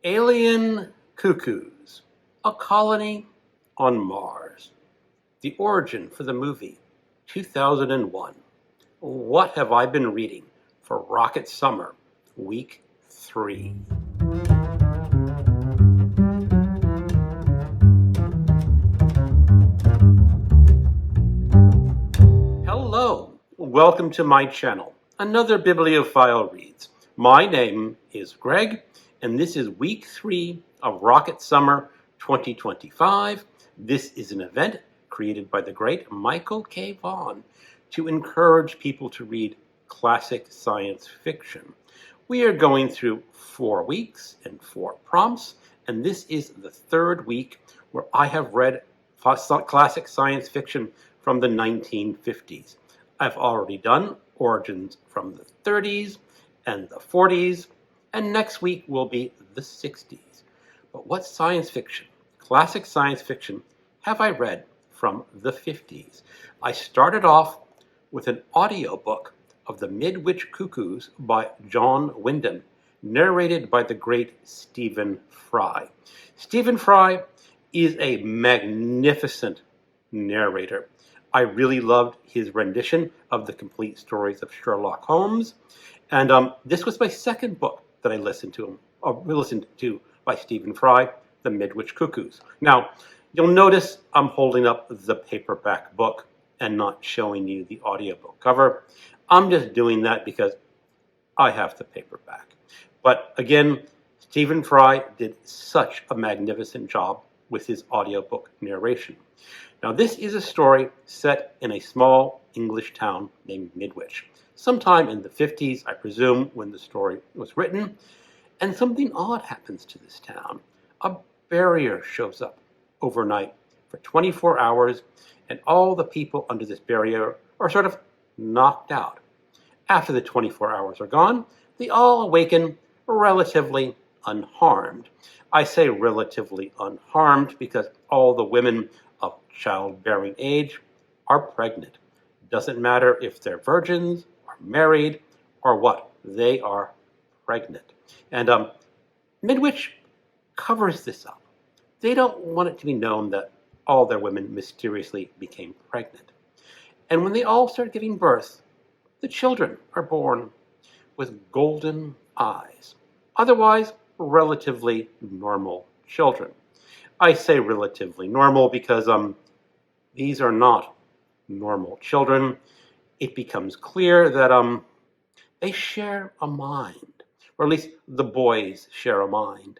Alien Cuckoos, a colony on Mars. The origin for the movie, 2001. What have I been reading for Rocket Summer, Week 3? Hello, welcome to my channel, another Bibliophile Reads. My name is Greg, and this is Week 3 of Rocket Summer 2025. This is an event created by the great Michael K. Vaughan to encourage people to read classic science fiction. We are going through 4 weeks and 4 prompts, and this is the 3rd week where I have read classic science fiction from the 1950s. I've already done origins from the 30s and the 40s, and next week will be the 60s. But what science fiction, classic science fiction, have I read from the 50s? I started off with an audiobook of the Midwich Cuckoos by John Wyndham, narrated by the great Stephen Fry. Stephen Fry is a magnificent narrator. I really loved his rendition of the complete stories of Sherlock Holmes, and this was my second book that I listened to by Stephen Fry, The Midwich Cuckoos. Now, you'll notice I'm holding up the paperback book and not showing you the audiobook cover. I'm just doing that because I have the paperback. But again, Stephen Fry did such a magnificent job with his audiobook narration. Now, this is a story set in a small English town named Midwich, sometime in the 50s, I presume, when the story was written, and something odd happens to this town. A barrier shows up overnight for 24 hours, and all the people under this barrier are sort of knocked out. After the 24 hours are gone, they all awaken relatively unharmed. I say relatively unharmed because all the women of childbearing age are pregnant. Doesn't matter if they're virgins or married or what, they are pregnant. And Midwich covers this up. They don't want it to be known that all their women mysteriously became pregnant. And when they all start giving birth, the children are born with golden eyes. Otherwise, relatively normal children. I say relatively normal because these are not normal children. It becomes clear that they share a mind, or at least the boys share a mind,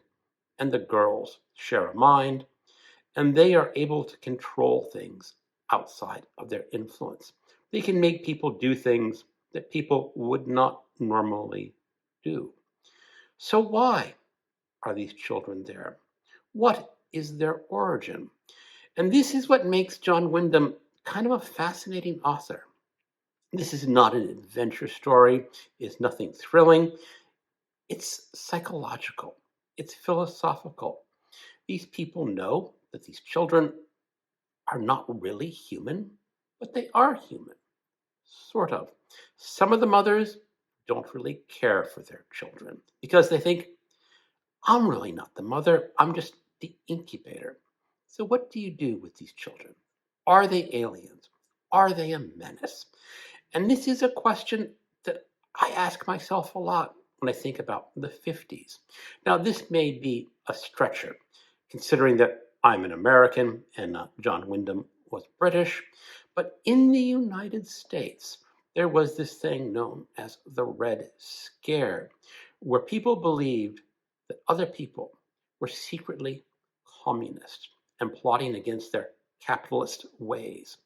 and the girls share a mind, and they are able to control things outside of their influence. They can make people do things that people would not normally do. So why are these children there? What is their origin? And this is what makes John Wyndham kind of a fascinating author. This is not an adventure story. It's nothing thrilling. It's psychological. It's philosophical. These people know that these children are not really human, but they are human, sort of. Some of the mothers don't really care for their children because they think, I'm really not the mother, I'm just the incubator. So what do you do with these children? Are they aliens? Are they a menace? And this is a question that I ask myself a lot when I think about the 50s. Now, this may be a stretcher, considering that I'm an American and John Wyndham was British, but in the United States, there was this thing known as the Red Scare, where people believed that other people were secretly communist and plotting against their capitalist ways.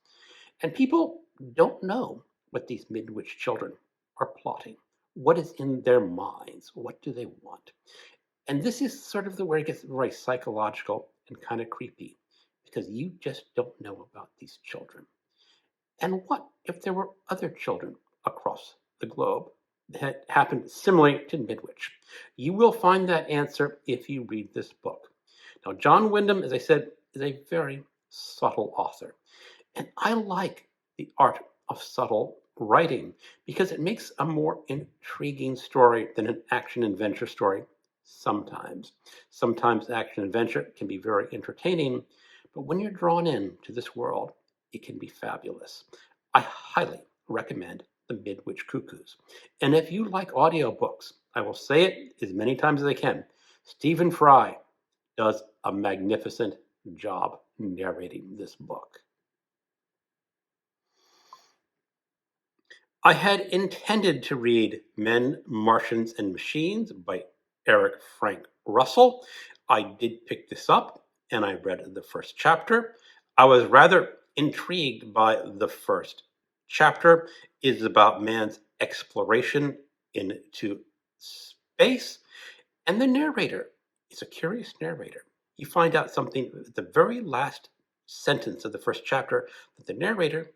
And people don't know what these Midwich children are plotting. What is in their minds? What do they want? And this is sort of where it gets very psychological and kind of creepy, because you just don't know about these children. And what if there were other children across the globe that happened similarly to Midwich? You will find that answer if you read this book. Now, John Wyndham, as I said, is a very subtle author. And I like the art of subtle writing because it makes a more intriguing story than an action adventure story Sometimes. Sometimes action-adventure can be very entertaining, but when you're drawn in to this world, it can be fabulous. I highly recommend the Midwich Cuckoos. And if you like audiobooks, I will say it as many times as I can, Stephen Fry does a magnificent job narrating this book. I had intended to read Men, Martians, and Machines by Eric Frank Russell. I did pick this up and I read the first chapter. I was rather intrigued by the first chapter. It is about man's exploration into space, and the narrator is a curious narrator. You find out something at the very last sentence of the first chapter, that the narrator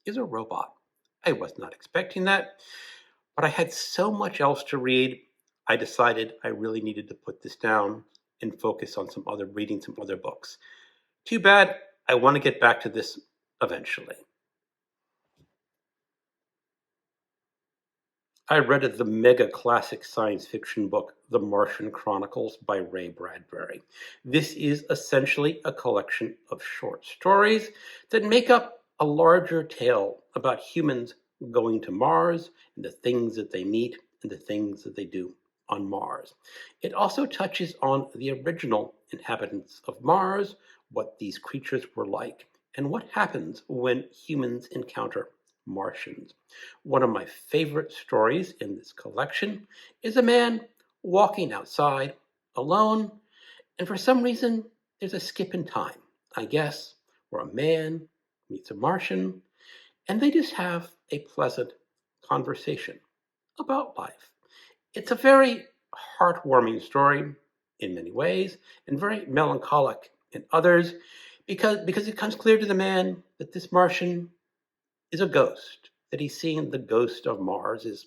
is a robot. I was not expecting that, but I had so much else to read, I decided I really needed to put this down and focus on reading some other books. Too bad. I want to get back to this eventually. I read the mega classic science fiction book, The Martian Chronicles by Ray Bradbury. This is essentially a collection of short stories that make up a larger tale about humans going to Mars and the things that they meet and the things that they do on Mars. It also touches on the original inhabitants of Mars, what these creatures were like, and what happens when humans encounter Martians. One of my favorite stories in this collection is a man walking outside alone, and for some reason there's a skip in time, I guess, where a man meets a Martian and they just have a pleasant conversation about life. It's a very heartwarming story in many ways and very melancholic in others because it becomes clear to the man that this Martian is a ghost, that he's seeing the ghost of Mars's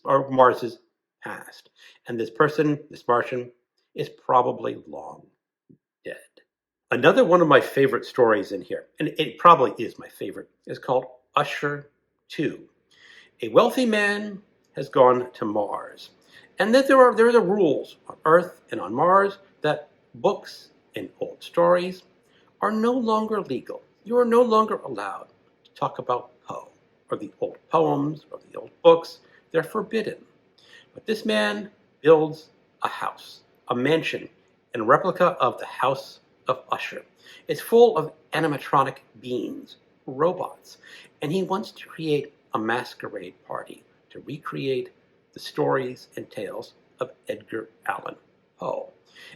past. And this Martian, is probably long dead. Another one of my favorite stories in here, and it probably is my favorite, is called Usher 2. A wealthy man has gone to Mars, and that there are the rules on Earth and on Mars that books and old stories are no longer legal. You are no longer allowed to talk about Poe or the old poems or the old books. They're forbidden. But this man builds a house, a mansion, in replica of the House of Usher. It's full of animatronic beings, robots, and he wants to create a masquerade party to recreate the stories and tales of Edgar Allan Poe.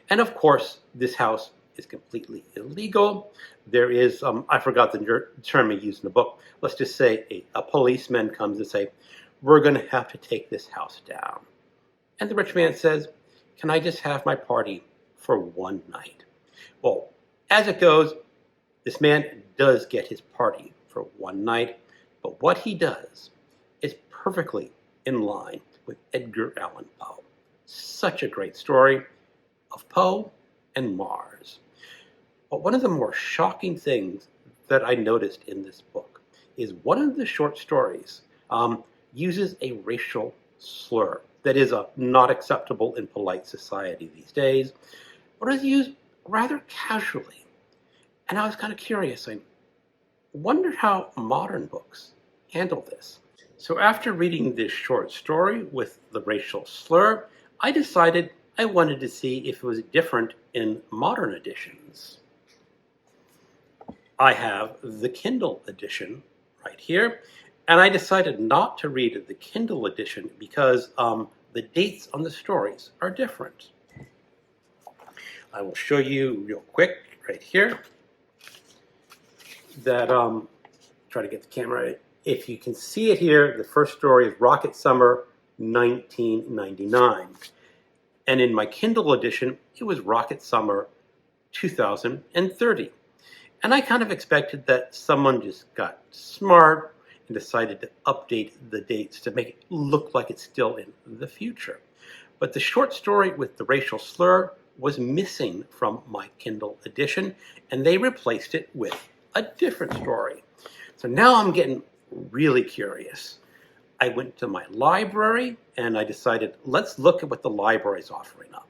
And of course, this house is completely illegal. There is, I forgot the term he used in the book. Let's just say a policeman comes and say, we're going to have to take this house down. And the rich man says, can I just have my party for one night? Well, as it goes, this man does get his party for one night, but what he does is perfectly in line with Edgar Allan Poe. Such a great story of Poe and Mars. But one of the more shocking things that I noticed in this book is one of the short stories uses a racial slur that is not acceptable in polite society these days, but is used rather casually. And I was kind of curious. I wonder how modern books handle this. So after reading this short story with the racial slur, I decided I wanted to see if it was different in modern editions. I have the Kindle edition right here, and I decided not to read the Kindle edition because the dates on the stories are different. I will show you real quick right here that, try to get the camera. If you can see it here, the first story is Rocket Summer 1999. And in my Kindle edition, it was Rocket Summer 2030. And I kind of expected that someone just got smart and decided to update the dates to make it look like it's still in the future. But the short story with the racial slur was missing from my Kindle edition, and they replaced it with a different story. So now I'm getting really curious. I went to my library and I decided, let's look at what the library is offering up.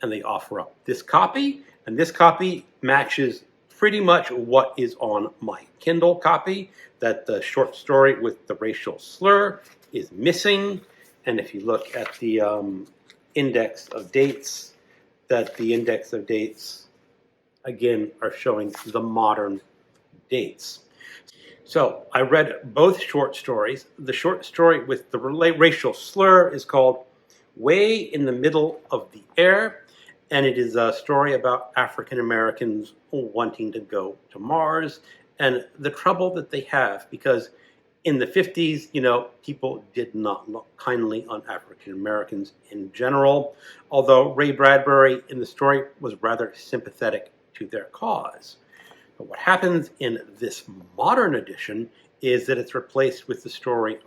and they offer up this copy, and this copy matches pretty much what is on my Kindle copy, that the short story with the racial slur is missing. And if you look at the index of dates, that the index of dates, again, are showing the modern dates. So I read both short stories. The short story with the racial slur is called Way in the Middle of the Air, and it is a story about African Americans wanting to go to Mars and the trouble that they have, because in the 50s, people did not look kindly on African Americans in general, although Ray Bradbury in the story was rather sympathetic to their cause. But what happens in this modern edition is that it's replaced with a story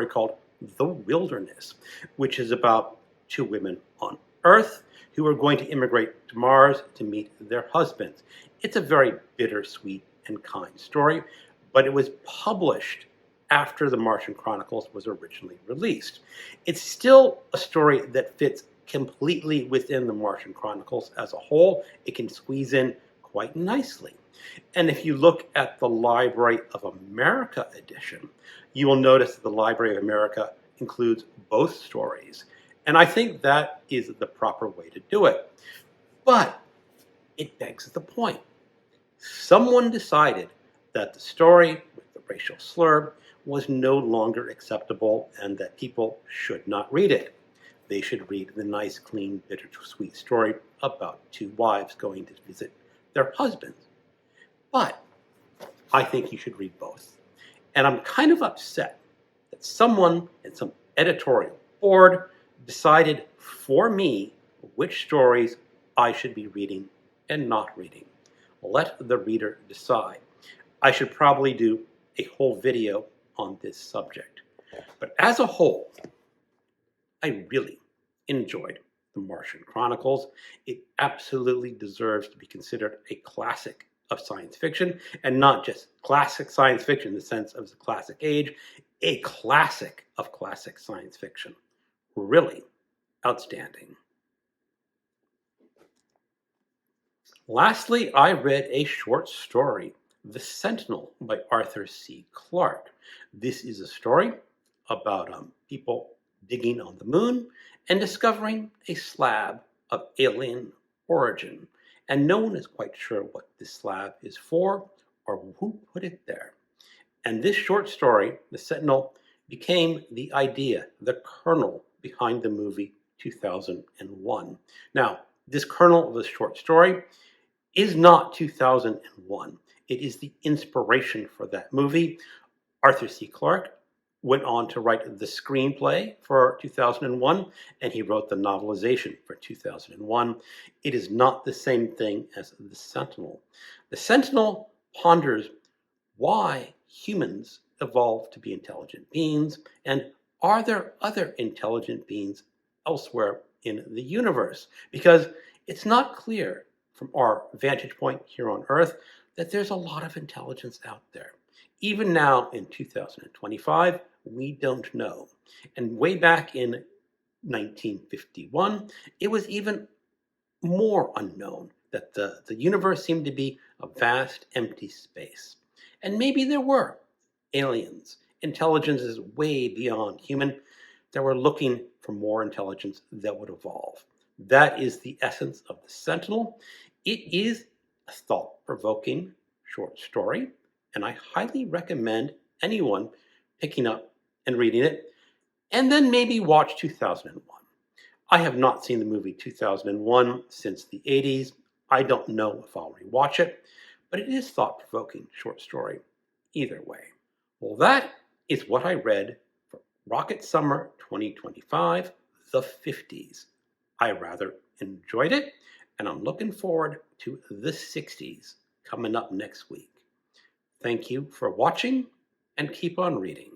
called The Wilderness, which is about two women on Earth who are going to immigrate to Mars to meet their husbands. It's a very bittersweet and kind story, but it was published after the Martian Chronicles was originally released. It's still a story that fits completely within the Martian Chronicles as a whole. It can squeeze in quite nicely. And if you look at the Library of America edition, you will notice that the Library of America includes both stories. And I think that is the proper way to do it. But it begs the point. Someone decided that the story with the racial slur was no longer acceptable and that people should not read it. They should read the nice, clean, bittersweet story about two wives going to visit their husbands. But I think you should read both. And I'm kind of upset that someone in some editorial board decided for me which stories I should be reading and not reading. Let the reader decide. I should probably do a whole video on this subject. But as a whole, I really enjoyed the Martian Chronicles. It absolutely deserves to be considered a classic of science fiction, and not just classic science fiction in the sense of the classic age, a classic of classic science fiction. Really outstanding. Lastly, I read a short story, The Sentinel by Arthur C. Clarke. This is a story about people digging on the moon and discovering a slab of alien origin. And no one is quite sure what this slab is for or who put it there. And this short story, The Sentinel, became the idea, the kernel behind the movie 2001. Now, this kernel of the short story is not 2001. It is the inspiration for that movie. Arthur C. Clarke went on to write the screenplay for 2001, and he wrote the novelization for 2001. It is not the same thing as The Sentinel. The Sentinel ponders why humans evolved to be intelligent beings, and are there other intelligent beings elsewhere in the universe? Because it's not clear from our vantage point here on Earth that there's a lot of intelligence out there. Even now in 2025, we don't know. And way back in 1951, it was even more unknown that the universe seemed to be a vast empty space. And maybe there were aliens, intelligences way beyond human, that were looking for more intelligence that would evolve. That is the essence of The Sentinel. It is a thought-provoking short story, and I highly recommend anyone picking up and reading it, and then maybe watch 2001. I have not seen the movie 2001 since the 80s. I don't know if I'll rewatch it, but it is thought-provoking short story either way. Well, that is what I read for Rocket Summer 2025, the 50s. I rather enjoyed it, and I'm looking forward to the 60s coming up next week. Thank you for watching, and keep on reading.